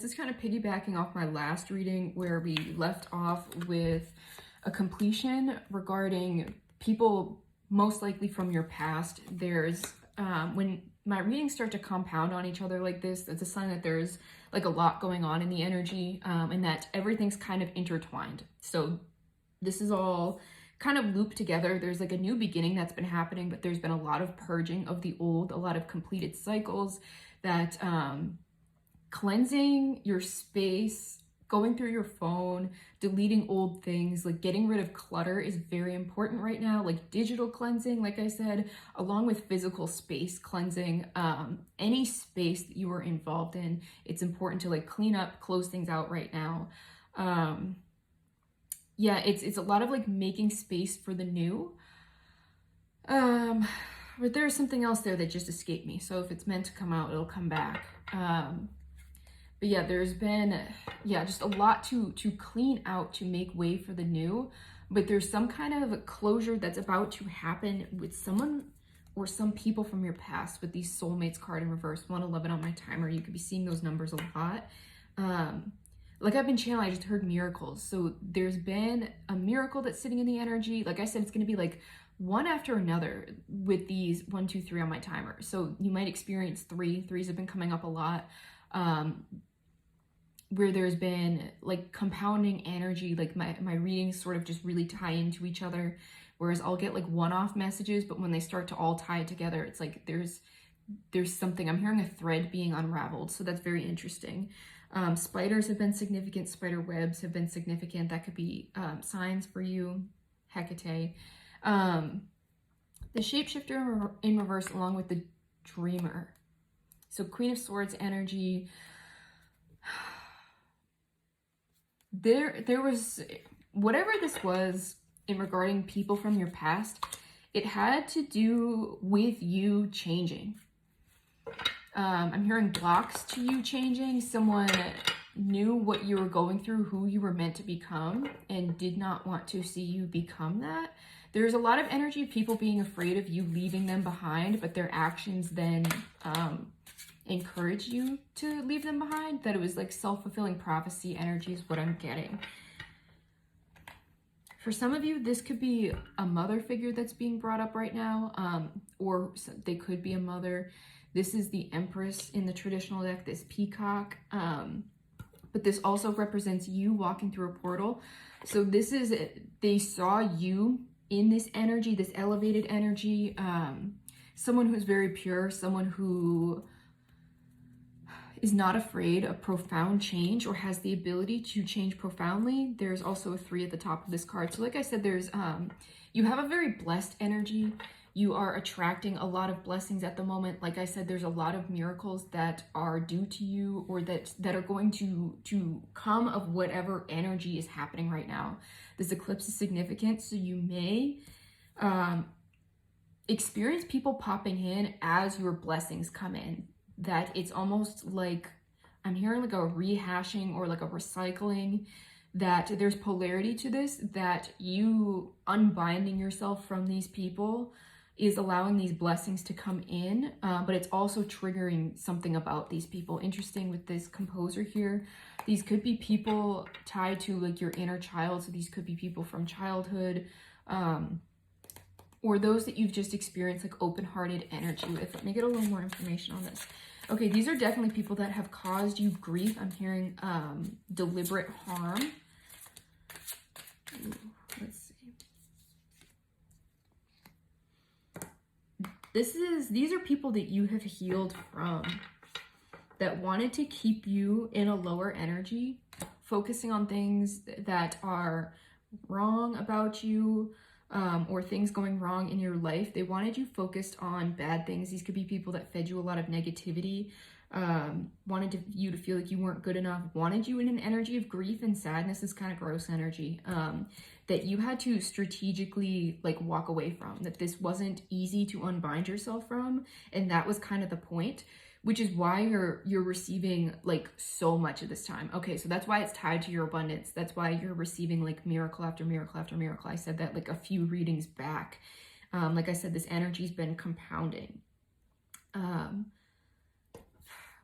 This is kind of piggybacking off my last reading where we left off with a completion regarding people most likely from your past. There's when my readings start to compound on each other like this, it's a sign that there's like a lot going on in the energy, and that everything's kind of intertwined. So this is all kind of looped together. There's like a new beginning that's been happening, but there's been a lot of purging of the old, a lot of completed cycles that cleansing your space, going through your phone, deleting old things, like getting rid of clutter is very important right now. Like digital cleansing, like I said, along with physical space cleansing, any space that you are involved in, it's important to like clean up, close things out right now. Yeah, it's a lot of like making space for the new. But there's something else there that just escaped me. So if it's meant to come out, it'll come back. But yeah, there's been, just a lot to clean out to make way for the new. But there's some kind of closure that's about to happen with someone or some people from your past with these soulmates card in reverse, 111 on my timer. You could be seeing those numbers a lot. Like I've been channeling, I just heard miracles. So there's been a miracle that's sitting in the energy. Like I said, it's going to be like one after another with these 1, 2, 3 on my timer. So you might experience threes have been coming up a lot. Where there's been like compounding energy, like my readings sort of just really tie into each other, whereas I'll get like one-off messages, but when they start to all tie together, it's like there's something, I'm hearing a thread being unraveled, so that's very interesting. Spiders have been significant, spider webs have been significant, that could be signs for you, Hecate. The shapeshifter in reverse along with the dreamer. So Queen of Swords energy. There was, whatever this was in regarding people from your past, it had to do with you changing. I'm hearing blocks to you changing. Someone knew what you were going through, who you were meant to become, and did not want to see you become that. There's a lot of energy of people being afraid of you leaving them behind, but their actions then encourage you to leave them behind. That it was like self-fulfilling prophecy energy is what I'm getting. For some of you, this could be a mother figure that's being brought up right now, or they could be a mother. This is the Empress in the traditional deck, this peacock, but this also represents you walking through a portal. So this is, they saw you in this energy, this elevated energy, someone who's very pure, someone who is not afraid of profound change or has the ability to change profoundly. There's also a 3 at the top of this card. So like I said, there's you have a very blessed energy. You are attracting a lot of blessings at the moment. Like I said, there's a lot of miracles that are due to you, or that are going to come of whatever energy is happening right now. This eclipse is significant, so you may experience people popping in as your blessings come in. That it's almost like, I'm hearing like a rehashing or like a recycling, that there's polarity to this, that you unbinding yourself from these people is allowing these blessings to come in, but it's also triggering something about these people. Interesting with this composer here, these could be people tied to like your inner child, so these could be people from childhood, or those that you've just experienced like open-hearted energy with. Let me get a little more information on this. Okay, these are definitely people that have caused you grief. I'm hearing deliberate harm. Ooh, let's see. These are people that you have healed from, that wanted to keep you in a lower energy, focusing on things that are wrong about you, or things going wrong in your life. They wanted you focused on bad things. These could be people that fed you a lot of negativity, wanted you to feel like you weren't good enough, wanted you in an energy of grief and sadness. Is kind of gross energy, that you had to strategically like walk away from, that this wasn't easy to unbind yourself from, and that was kind of the point, which is why you're receiving like so much at this time. Okay, so that's why it's tied to your abundance. That's why you're receiving like miracle after miracle after miracle. I said that like a few readings back. Like I said, this energy's been compounding.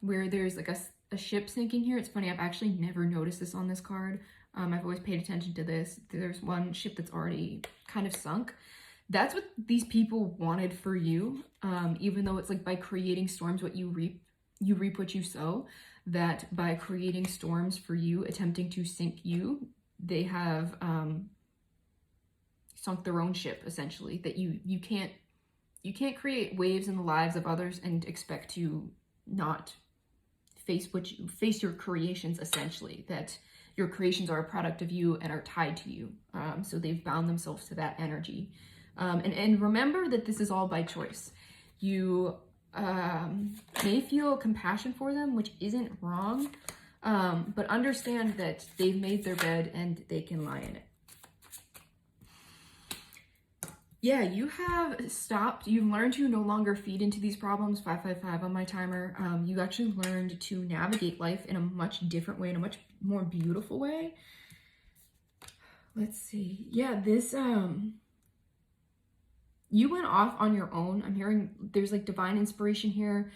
Where there's like a a ship sinking here. It's funny, I've actually never noticed this on this card. I've always paid attention to this. There's one ship that's already kind of sunk. That's what these people wanted for you, even though it's like by creating storms, what you reap what you sow. That by creating storms for you, attempting to sink you, they have sunk their own ship, essentially. That you can't create waves in the lives of others and expect to not face your creations, essentially. That your creations are a product of you and are tied to you. So they've bound themselves to that energy. And remember that this is all by choice. You may feel compassion for them, which isn't wrong, but understand that they've made their bed and they can lie in it. Yeah, you have stopped. You've learned to no longer feed into these problems. 555 on my timer. You actually learned to navigate life in a much different way, in a much more beautiful way. Let's see. Yeah, this, you went off on your own. I'm hearing there's like divine inspiration here.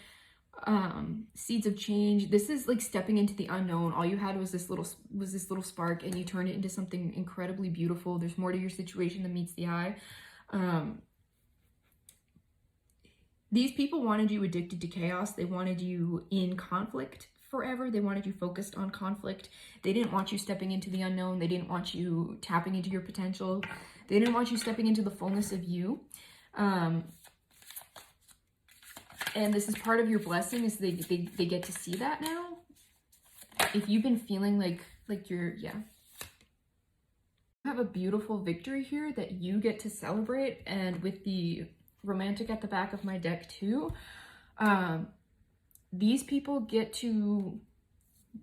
Seeds of change. This is like stepping into the unknown. All you had was this little spark, and you turned it into something incredibly beautiful. There's more to your situation than meets the eye. These people wanted you addicted to chaos. They wanted you in conflict forever. They wanted you focused on conflict. They didn't want you stepping into the unknown. They didn't want you tapping into your potential. They didn't want you stepping into the fullness of you. And this is part of your blessing, is they get to see that now. If you've been feeling like you're, yeah. You have a beautiful victory here that you get to celebrate, and with the romantic at the back of my deck too, these people get to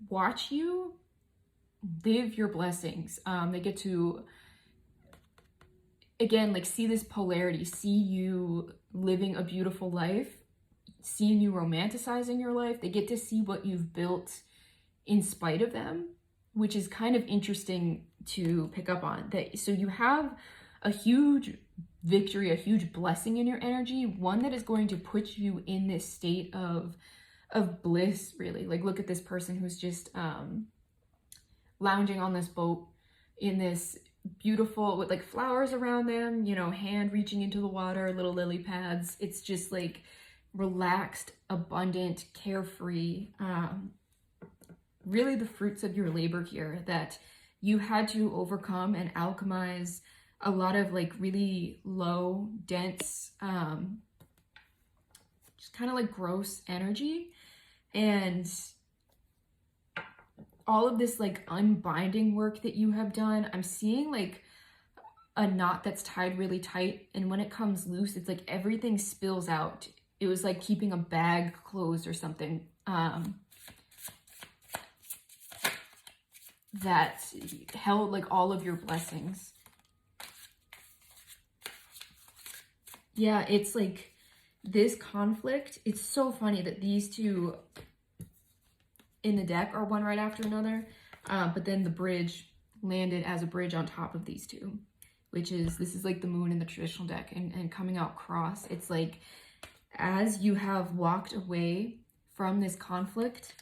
watch you live your blessings. They get to, again, like, see this polarity, see you living a beautiful life, seeing you romanticizing your life. They get to see what you've built in spite of them, which is kind of interesting to pick up on. That, so you have a huge victory, a huge blessing in your energy, one that is going to put you in this state of bliss, really. Like, look at this person who's just lounging on this boat in this beautiful, with like flowers around them, you know, hand reaching into the water, little lily pads. It's just like relaxed, abundant, carefree, really the fruits of your labor here, that you had to overcome and alchemize a lot of like really low, dense, just kind of like gross energy. And all of this like unbinding work that you have done, I'm seeing like a knot that's tied really tight, and when it comes loose, it's like everything spills out. It was like keeping a bag closed or something, that held like all of your blessings. Yeah, it's like this conflict. It's so funny that these two in the deck are one right after another, but then the bridge landed as a bridge on top of these two, which is, this is like the moon in the traditional deck, and coming out cross. It's like, as you have walked away from this conflict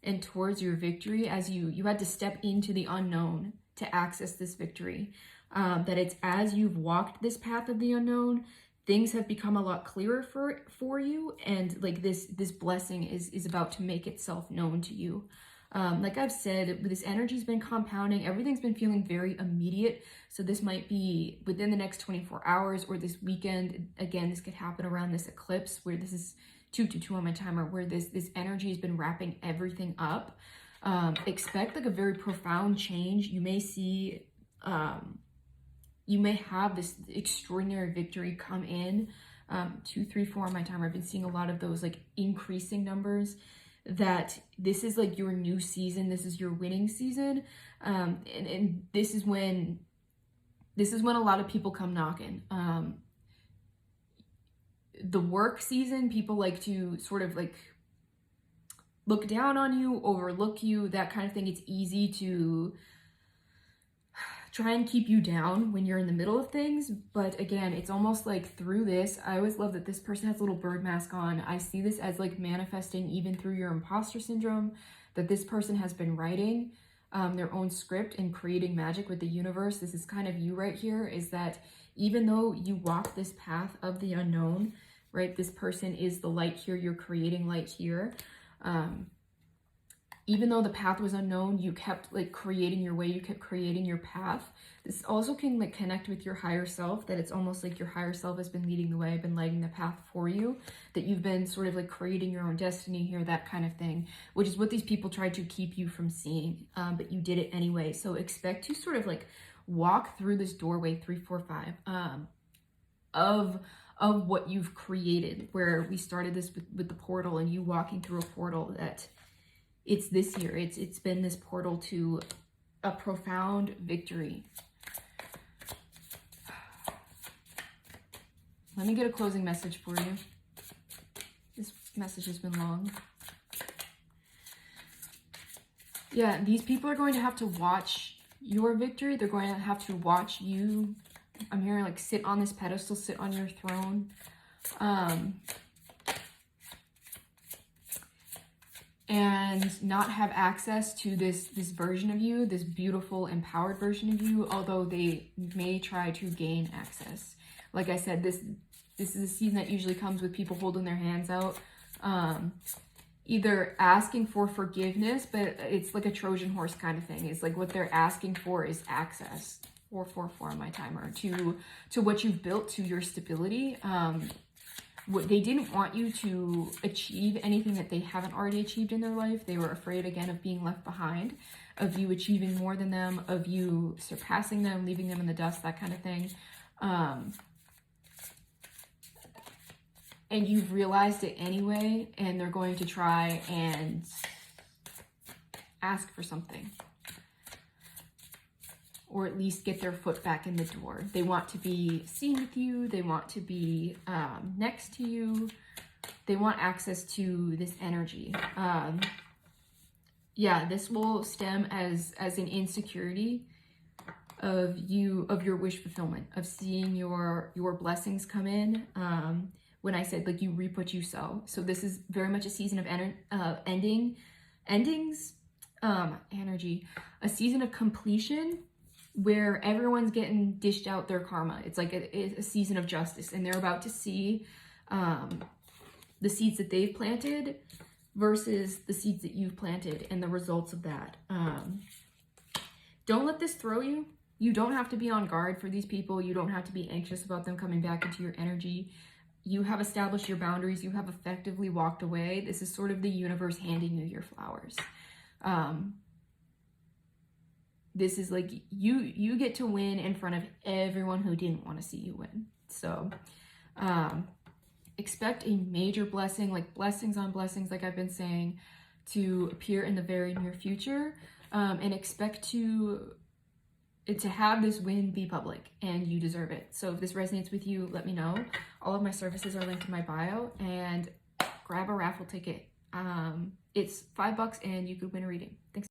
and towards your victory, as you had to step into the unknown to access this victory, that it's as you've walked this path of the unknown, things have become a lot clearer for you, and like this blessing is about to make itself known to you. Like I've said, this energy's been compounding. Everything's been feeling very immediate. So this might be within the next 24 hours or this weekend. Again, this could happen around this eclipse, where this is 222 on my timer, where this energy has been wrapping everything up. Expect like a very profound change. You may see, you may have this extraordinary victory come in. 2, 3, 4 on my timer. I've been seeing a lot of those like increasing numbers, that this is like your new season. This is your winning season. And this is when a lot of people come knocking. The work season, people like to sort of like look down on you, overlook you, that kind of thing. It's easy to try and keep you down when you're in the middle of things. But again, it's almost like through this, I always love that this person has a little bird mask on. I see this as like manifesting even through your imposter syndrome, that this person has been writing their own script and creating magic with the universe. This is kind of you right here, is that even though you walk this path of the unknown, right, this person is the light here, you're creating light here. Even though the path was unknown, you kept like creating your way, you kept creating your path. This also can like connect with your higher self, that it's almost like your higher self has been leading the way, been lighting the path for you, that you've been sort of like creating your own destiny here, that kind of thing, which is what these people tried to keep you from seeing, but you did it anyway. So expect to sort of like walk through this doorway 3, 4, 5 of what you've created, where we started this with the portal and you walking through a portal, that it's this year. It's been this portal to a profound victory. Let me get a closing message for you. This message has been long. Yeah, these people are going to have to watch your victory. They're going to have to watch you. I'm hearing like sit on this pedestal, sit on your throne. And not have access to this version of you, this beautiful, empowered version of you, although they may try to gain access. Like I said, this is a season that usually comes with people holding their hands out, either asking for forgiveness, but it's like a Trojan horse kind of thing. It's like what they're asking for is access, 444 on my timer, to what you've built, to your stability. They didn't want you to achieve anything that they haven't already achieved in their life. They were afraid, again, of being left behind, of you achieving more than them, of you surpassing them, leaving them in the dust, that kind of thing. And you've realized it anyway, and they're going to try and ask for something, or at least get their foot back in the door. They want to be seen with you. They want to be next to you. They want access to this energy. Yeah, this will stem as an insecurity of your wish fulfillment, of seeing your blessings come in. When I said like you reap what you sow. So this is very much a season of endings, energy, a season of completion, where everyone's getting dished out their karma. It's like a season of justice, and they're about to see the seeds that they've planted versus the seeds that you've planted and the results of that. Don't let this throw you. You don't have to be on guard for these people. You don't have to be anxious about them coming back into your energy. You have established your boundaries. You have effectively walked away. This is sort of the universe handing you your flowers. This is like you get to win in front of everyone who didn't want to see you win. So expect a major blessing, like blessings on blessings, like I've been saying, to appear in the very near future. And expect to have this win be public, and you deserve it. So if this resonates with you, let me know. All of my services are linked in my bio, and grab a raffle ticket. It's $5 and you could win a reading. Thanks.